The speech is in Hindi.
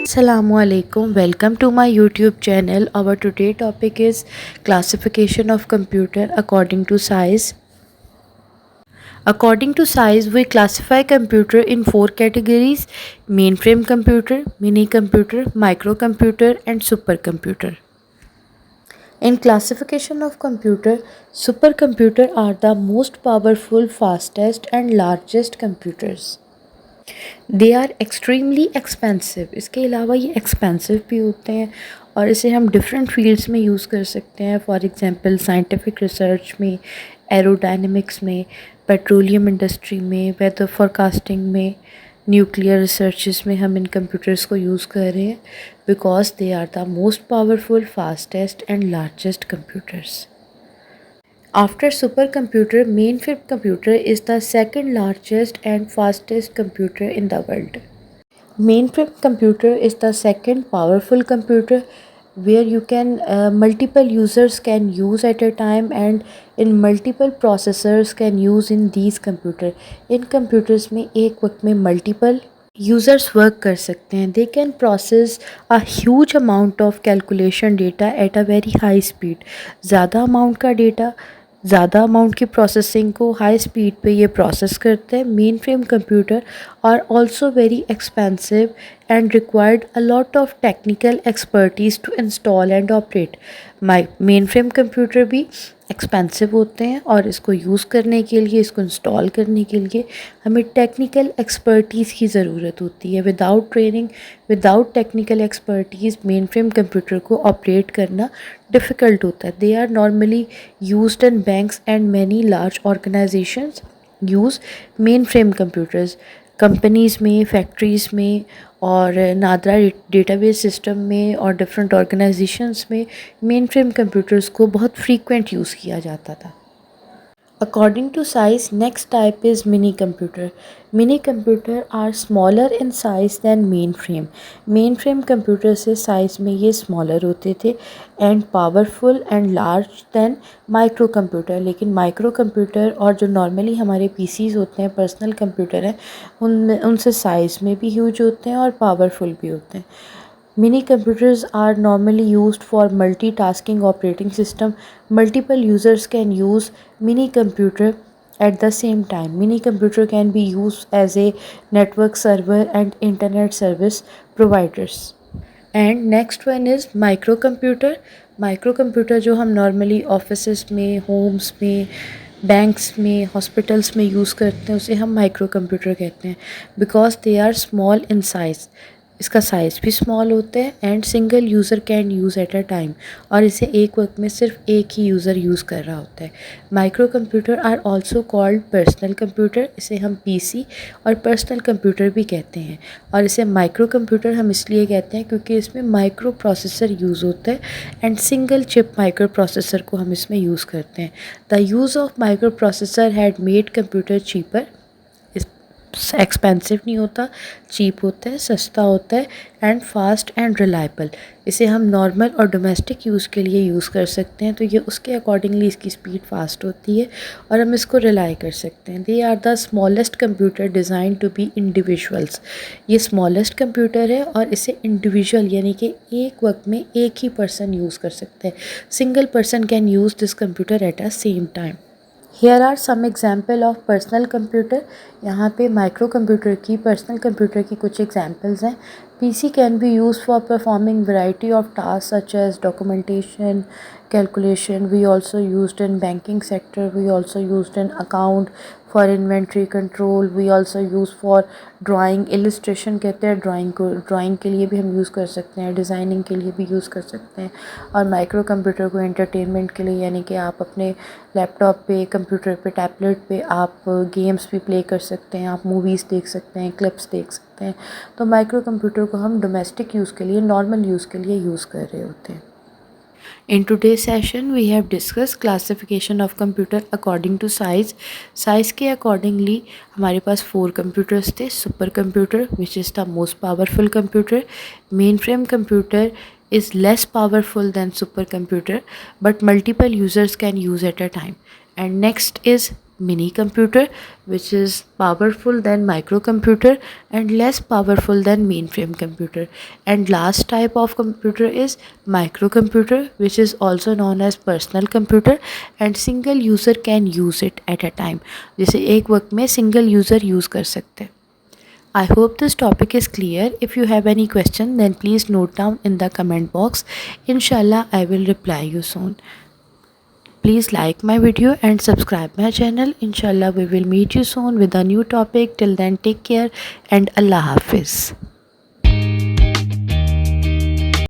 Assalamualaikum. Welcome to my YouTube channel. Our today topic is classification of computer according to size. According to size, we classify computer in four categories: mainframe computer, mini computer, microcomputer, and supercomputer. In classification of computer, supercomputer are the most powerful, fastest, and largest computers. They are extremely expensive. इसके अलावा ये एक्सपेंसिव भी होते हैं और इसे हम डिफरेंट फील्ड्स में यूज़ कर सकते हैं। फॉर एग्ज़ाम्पल साइंटिफिक रिसर्च में, एरोडायनेमिक्स में, पेट्रोलियम इंडस्ट्री में, वेदर फोरकास्टिंग में, न्यूक्लियर रिसर्चेस में हम इन कंप्यूटर्स को यूज़ कर रहे हैं because they are the most powerful, fastest and largest computers. After supercomputer, mainframe computer is the second largest and fastest computer in the world. Mainframe computer is the second powerful computer where you can multiple users can use at a time, and in multiple processors can use in these computer. In computers में एक वक्त में multiple users work कर सकते हैं. They can process a huge amount of calculation data at a very high speed. ज़्यादा amount का data, ज़्यादा अमाउंट की प्रोसेसिंग को हाई स्पीड पे ये प्रोसेस करते हैं. Mainframe computer are also very expensive and required a lot of technical expertise to install and operate. Mainframe computer भी एक्सपेंसिव होते हैं और इसको यूज़ करने के लिए, इसको इंस्टॉल करने के लिए हमें टेक्निकल एक्सपर्टीज़ की ज़रूरत होती है. Without training, without technical expertise mainframe computer को ऑपरेट करना डिफ़िकल्ट होता है. They are normally used in banks and many large organisations use mainframe computers. Companies में, फैक्ट्रीज़ में और नादरा डेटाबेस सिस्टम में और डिफरेंट ऑर्गेनाइजेशंस में मेन फ्रेम कंप्यूटर्स को बहुत फ्रीक्वेंट यूज़ किया जाता था. According to size, next type is mini computer. Mini computer are smaller in size than mainframe. Mainframe computer से size में ये smaller होते थे and powerful and large than micro computer. लेकिन micro computer और जो normally हमारे PCs होते हैं, personal computer हैं, उनसे size में भी huge होते हैं और powerful भी होते हैं. Mini computers are normally used for multitasking operating system. Multiple users can use mini computer at the same time. Mini computer can be used as a network server and internet service providers. And next one is microcomputer. Microcomputer जो हम normally offices में, homes में, बैंक्स में, हॉस्पिटल्स में यूज़ करते हैं, उसे हम माइक्रो कंप्यूटर कहते हैं because they are small in size. इसका साइज़ भी स्मॉल होता है and single user can use at a time, और इसे एक वक्त में सिर्फ एक ही यूज़र यूज़ कर रहा होता है. Micro computer are also called personal computer. इसे हम पीसी और पर्सनल कंप्यूटर भी कहते हैं, और इसे माइक्रो कंप्यूटर हम इसलिए कहते हैं क्योंकि इसमें माइक्रो प्रोसेसर यूज़ होता है and single chip micro processor को हम इसमें यूज़ करते हैं. The use of micro processor had made computer cheaper. Expensive नहीं होता, चीप होता है, सस्ता होता है एंड फास्ट एंड रिलायबल. इसे हम नॉर्मल और डोमेस्टिक यूज़ के लिए यूज़ कर सकते हैं, तो ये उसके अकॉर्डिंगली इसकी स्पीड फास्ट होती है और हम इसको रिलाई कर सकते हैं. They are the smallest computer design to be individuals. ये स्मॉलेस्ट कंप्यूटर है और इसे इंडिविजुअल यानी कि एक वक्त में एक ही पर्सन यूज़ कर सकते हैं. Single person can use this computer at a same time. Here are some example of personal computer. यहाँ पे माइक्रो कंप्यूटर की, पर्सनल कंप्यूटर की कुछ एग्जांपल्स हैं. PC can be used for performing variety of tasks such as documentation, calculation. We also used in banking sector. We also used in account for inventory control. We also use for drawing, illustration कहते हैं ड्राइंग को. ड्राइंग के लिए भी हम यूज़ कर सकते हैं, डिज़ाइनिंग के लिए भी यूज़ कर सकते हैं. और माइक्रो कंप्यूटर को एंटरटेनमेंट के लिए, यानी कि आप अपने लैपटॉप पे, कंप्यूटर पे, टैबलेट पे आप गेम्स भी प्ले कर सकते हैं, आप मूवीज़ देख सकते हैं, क्लिप्स देख सकते हैं. तो माइक्रो कंप्यूटर को हम डोमेस्टिक यूज़ के लिए, नॉर्मल यूज़ के लिए यूज़ कर रहे होते हैं. In today's session, we have discussed classification of computer according to size. Size के accordingly हमारे पास 4 computers थे. Super computer, which is the most powerful computer. Mainframe computer is less powerful than supercomputer, but multiple users can use at a time. And next is mini computer, which is powerful than microcomputer and less powerful than mainframe computer. And last type of computer is microcomputer, which is also known as personal computer, and single user can use it at a time. जैसे एक वक्त में single user use कर सकते हैं. I hope this topic is clear. If you have any question, then please note down in the comment box. Inshallah, I will reply you soon. Please like my video and subscribe my channel. Inshallah, we will meet you soon with a new topic. Till then, take care and Allah Hafiz.